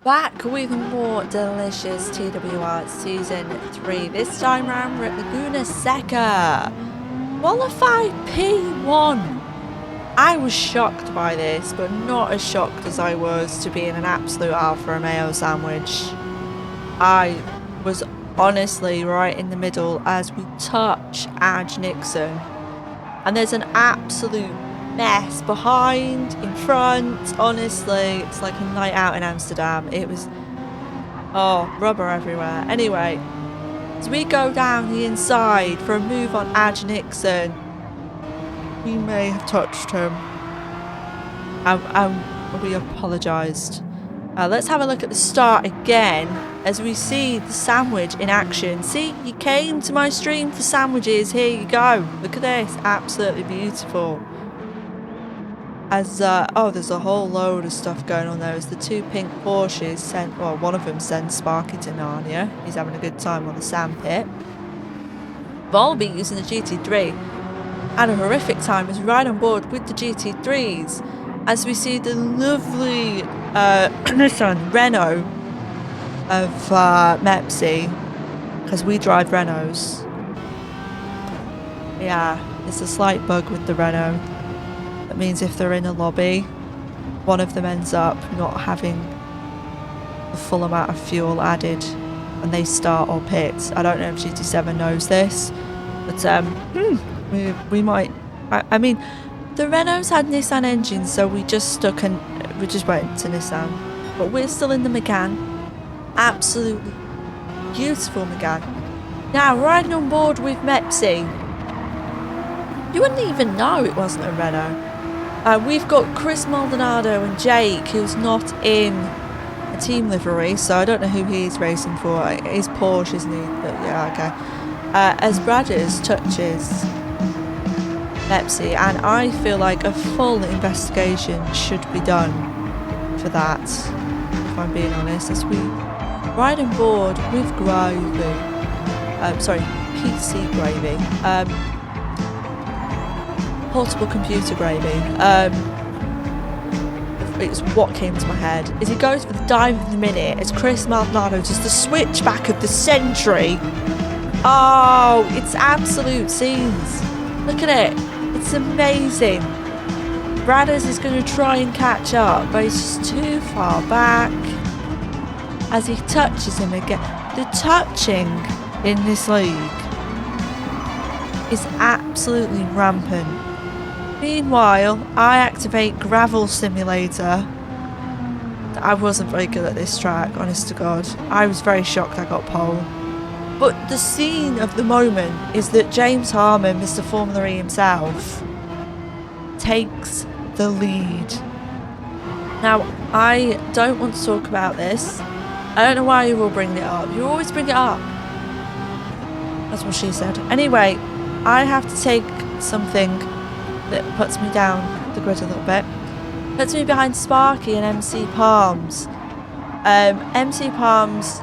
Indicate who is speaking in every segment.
Speaker 1: back with more delicious TWR Season 3. This time round we're at Laguna Seca. Qualified P1. I was shocked by this, but not as shocked as I was to be in an absolute Alfa Romeo sandwich. I was honestly right in the middle as we touch Adge Nixon. And there's an absolute mess behind, in front. Honestly, it's like a night out in Amsterdam. It was, rubber everywhere. Anyway, as we go down the inside for a move on Adge Nixon, we may have touched him. We apologised. Let's have a look at the start again as we see the sandwich in action. See, you came to my stream for sandwiches. Here you go. Look at this. Absolutely beautiful. As, there's a whole load of stuff going on there as the two pink Porsches sent, well, one of them sends Sparky to Narnia. He's having a good time on the sandpit. Volby using the GT3 had a horrific time as we ride on board with the GT3s as we see the lovely Nissan Renault of Mepsi, because we drive Renaults. Yeah, it's a slight bug with the Renault. That means if they're in a lobby, one of them ends up not having the full amount of fuel added when they start or pit. I don't know if GT7 knows this, but we might. I mean, the Renaults had Nissan engines, so we just went to Nissan. But we're still in the Megane. Absolutely beautiful Megane. Now, riding on board with Mepsi. You wouldn't even know it wasn't a Renault. We've got Chris Maldonado and Jake, who's not in a team livery, so I don't know who he's racing for. He's Porsche, isn't he? But yeah, okay. As Bradders touches Maxy, and I feel like a full investigation should be done for that, if I'm being honest, as we ride on board with Gravy. PC Gravy. Portable computer Gravy. It's what came to my head. As he goes for the dive of the minute, as Chris Maldonado does the switchback of the century. Oh, it's absolute scenes. Look at it. It's amazing. Bradders is going to try and catch up, but he's just too far back. As he touches him again. The touching in this league is absolutely rampant. Meanwhile, I activate Gravel Simulator. I wasn't very good at this track, honest to God. I was very shocked I got pole. But the scene of the moment is that James Harmon, Mr. Formula E himself, takes the lead. Now, I don't want to talk about this. I don't know why you all bring it up. You always bring it up. That's what she said. Anyway, I have to take something that puts me down the grid a little bit. Puts me behind Sparky and MC Palms. MC Palms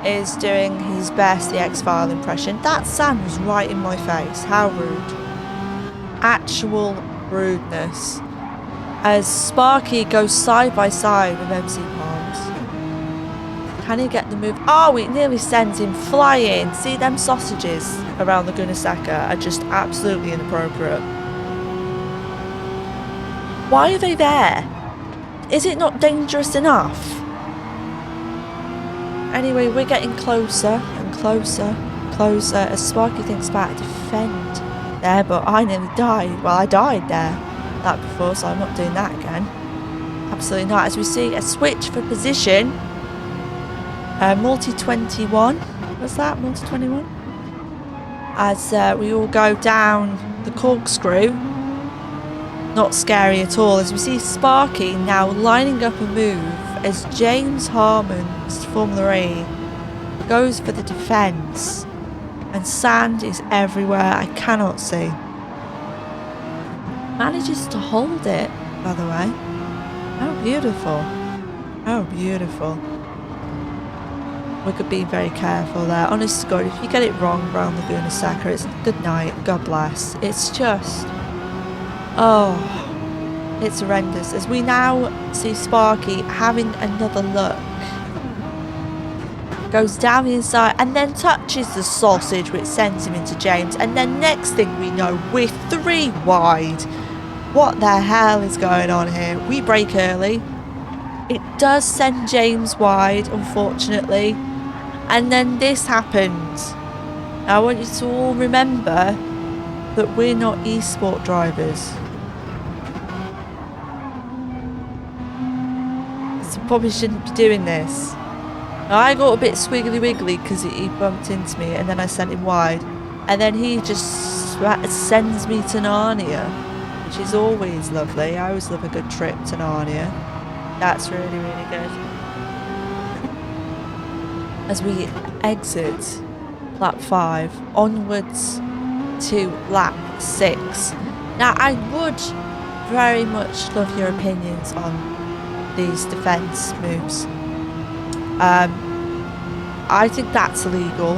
Speaker 1: is doing his best, the X-File impression. That sand was right in my face. How rude. Actual rudeness. As Sparky goes side by side with MC Palms. Can he get the move? Oh, it nearly sends him flying. See, them sausages around Laguna Seca are just absolutely inappropriate. Why are they there? Is it not dangerous enough? Anyway, we're getting closer and closer and closer as Sparky thinks about to defend there, but I nearly died. Well, I died there that before, so I'm not doing that again. Absolutely not. As we see a switch for position. Multi-21. What's that? Multi-21? As we all go down the corkscrew. Not scary at all, as we see Sparky now lining up a move as James Harmon, Mr. Formula E, goes for the defence. And sand is everywhere, I cannot see. Manages to hold it, by the way. How beautiful. How beautiful. We could be very careful there. Honest to God, if you get it wrong around Laguna Seca, it's good night, God bless. It's just... oh, it's horrendous. As we now see Sparky having another look goes down the inside and then touches the sausage, which sends him into James. And then next thing we know, we're 3 wide. What the hell is going on here? We brake early. It does send James wide, unfortunately. And then this happens. Now, I want you to all remember that we're not esport drivers. So probably shouldn't be doing this. Now, I got a bit squiggly wiggly because he bumped into me and then I sent him wide. And then he just sends me to Narnia, which is always lovely. I always love a good trip to Narnia. That's really, really good. As we exit lap 5, onwards to lap 6. Now, I would very much love your opinions on these defence moves. I think that's illegal.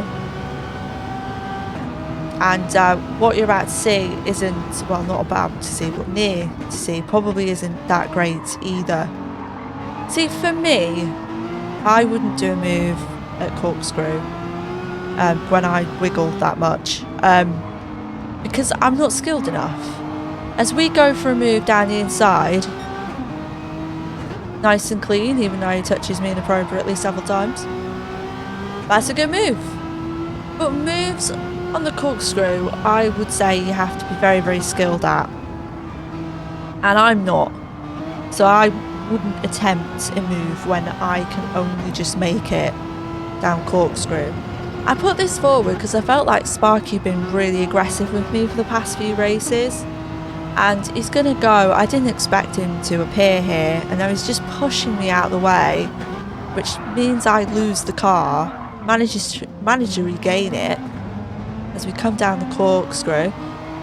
Speaker 1: And what you're about to see isn't, well, not about to see, but near to see, probably isn't that great either. See, for me, I wouldn't do a move at corkscrew when I wiggle that much because I'm not skilled enough. As we go for a move down the inside, nice and clean, even though he touches me inappropriately several times, that's a good move. But moves on the corkscrew, I would say you have to be very, very skilled at, and I'm not, so I wouldn't attempt a move when I can only just make it down corkscrew. I put this forward because I felt like Sparky had been really aggressive with me for the past few races, and he's gonna go. I didn't expect him to appear here, and now he's just pushing me out of the way, which means I lose the car, manage to regain it as we come down the corkscrew,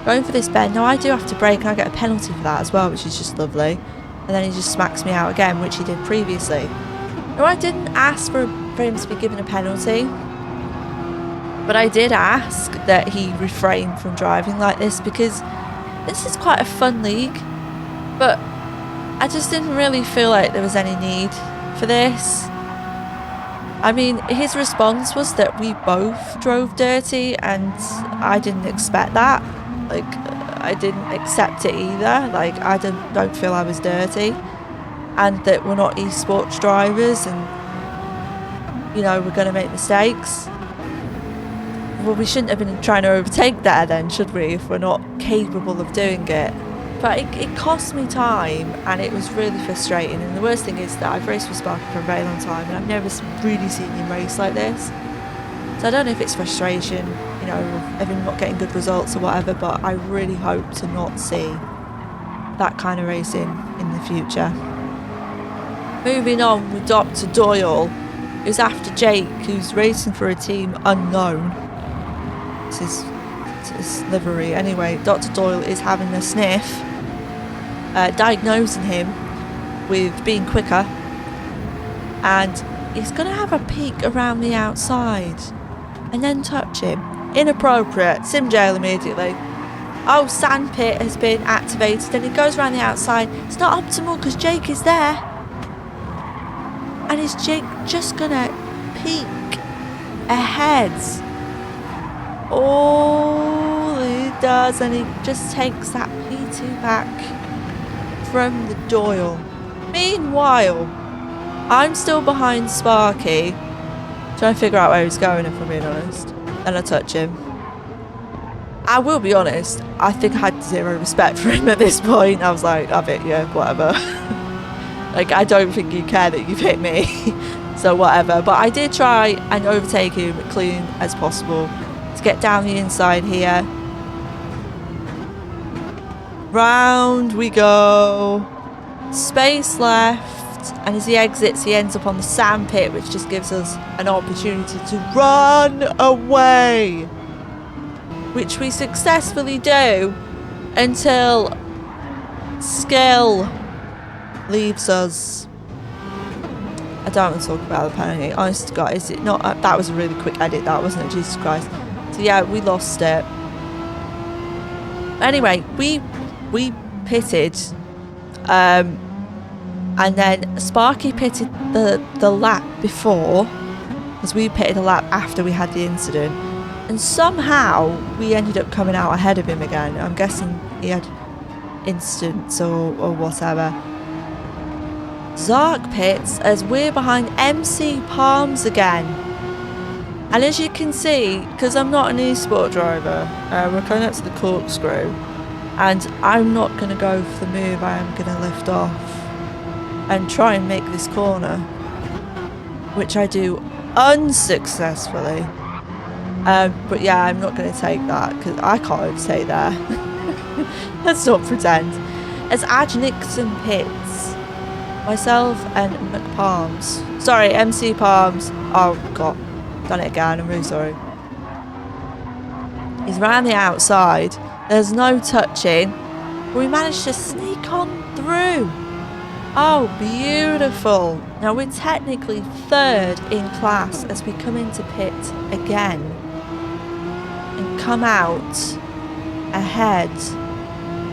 Speaker 1: going for this bend. Now I do have to brake and I get a penalty for that as well, which is just lovely. And then he just smacks me out again, which he did previously. Now, I didn't ask for him to be given a penalty, but I did ask that he refrain from driving like this because this is quite a fun league, but I just didn't really feel like there was any need for this. I mean, his response was that we both drove dirty, and I didn't expect that. Like, I didn't accept it either. Like, I don't feel I was dirty, and that we're not esports drivers, and, you know, we're going to make mistakes. Well, we shouldn't have been trying to overtake there then, should we, if we're not capable of doing it? But it cost me time, and it was really frustrating. And the worst thing is that I've raced with Sparky for a very long time, and I've never really seen him race like this. So I don't know if it's frustration, you know, of him not getting good results or whatever, but I really hope to not see that kind of racing in the future. Moving on with Dr. Doyle, who's after Jake, who's racing for a team unknown. It's his livery. Anyway, Dr. Doyle is having a sniff, diagnosing him with being quicker, and he's going to have a peek around the outside and then touch him. Inappropriate. Sim jail immediately. Oh, sandpit has been activated, and he goes around the outside. It's not optimal because Jake is there. And is Jake just going to peek ahead? All he does, and he just takes that P2 back from the Doyle. Meanwhile, I'm still behind Sparky, trying to figure out where he's going, if I'm being honest. And I touch him. I will be honest, I think I had zero respect for him at this point. I was like, I've hit you, whatever. Like, I don't think you care that you've hit me, so whatever. But I did try and overtake him clean as possible to get down the inside here. Round we go. Space left, and as he exits, he ends up on the sandpit, which just gives us an opportunity to run away, which we successfully do until skill leaves us. I don't want to talk about the penalty. Honest to God, is it not? That was a really quick edit, that wasn't it? Jesus Christ. So yeah, we lost it. Anyway, we pitted, and then Sparky pitted the lap before, because we pitted a lap after we had the incident, and somehow we ended up coming out ahead of him again. I'm guessing he had incidents or whatever. Zark pits as we're behind MC Palms again. And as you can see, because I'm not an e-sport driver, we're coming up to the corkscrew, and I'm not going to go for the move. I am going to lift off and try and make this corner, which I do unsuccessfully. But yeah, I'm not going to take that because I can't overtake there. Let's not pretend. As Adge Nixon pits, myself and McPalms. Sorry, MC Palms. Oh god, done it again. I'm really sorry. He's round the outside. There's no touching. But we managed to sneak on through. Oh, beautiful. Now we're technically third in class as we come into pit again and come out ahead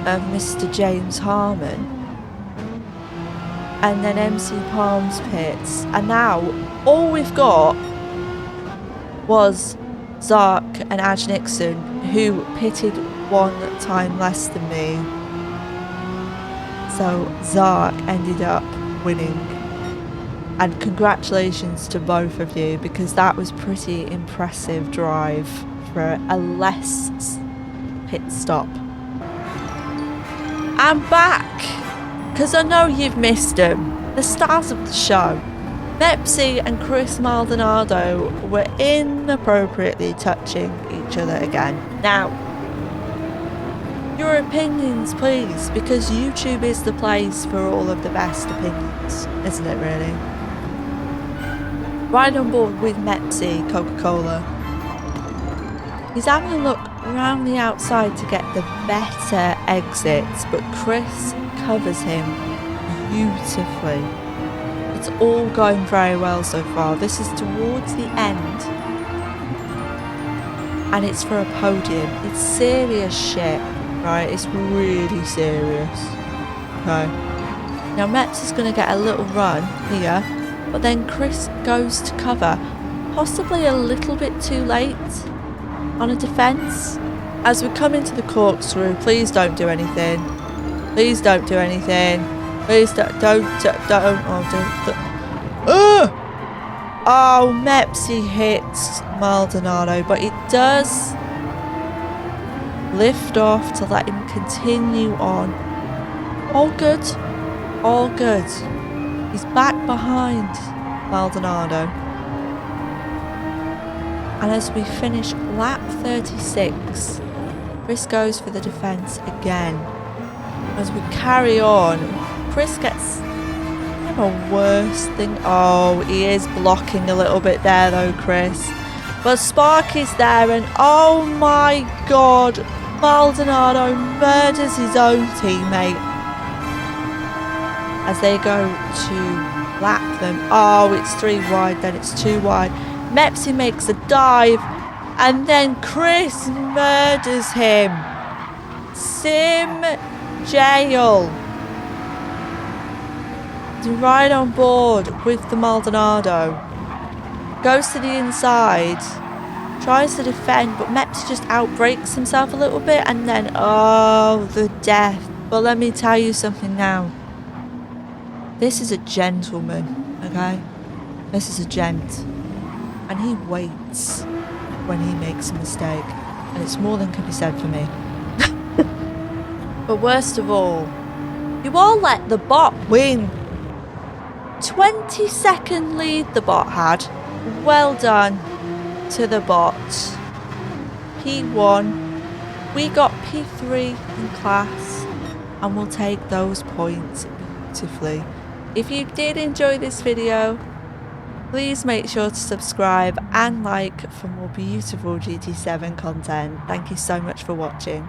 Speaker 1: of Mr. James Harmon. And then MC Palms pits. And now all we've got was Zark and Adge Nixon, who pitted one time less than me. So Zark ended up winning. And congratulations to both of you, because that was pretty impressive drive for a less pit stop. I'm back, because I know you've missed them. The stars of the show. Maxy and Chris Maldonado were inappropriately touching each other again. Now, your opinions please, because YouTube is the place for all of the best opinions, isn't it really? Right on board with Maxy Coca-Cola. He's having a look around the outside to get the better exits, but Chris covers him beautifully. It's all going very well so far. This is towards the end, and it's for a podium. It's serious shit, right? It's really serious. Okay. Now Meps is going to get a little run here, but then Chris goes to cover, possibly a little bit too late on a defence. As we come into the corkscrew, please don't do anything. Please don't do anything. Please don't. Oh, Maxy hits Maldonado, but it does lift off to let him continue on. All good. All good. He's back behind Maldonado. And as we finish lap 36, Chris goes for the defence again. As we carry on, Chris gets a worse thing. Oh, he is blocking a little bit there though, Chris. But Spark is there, and oh my god, Maldonado murders his own teammate as they go to lap them. Oh, it's 3 wide, then it's 2 wide. Maxy makes a dive, and then Chris murders him. Sim jail. Right on board with the Maldonado. Goes to the inside, tries to defend, but Maxy just outbreaks himself a little bit, and then oh, the death. But let me tell you something now. This is a gentleman, okay? This is a gent. And he waits when he makes a mistake. And it's more than can be said for me. But worst of all, you all let the bot win. 20-second lead the bot had. Well done to the bot. P1. We got P3 in class, and we'll take those points beautifully. If you did enjoy this video, please make sure to subscribe and like for more beautiful GT7 content. Thank you so much for watching.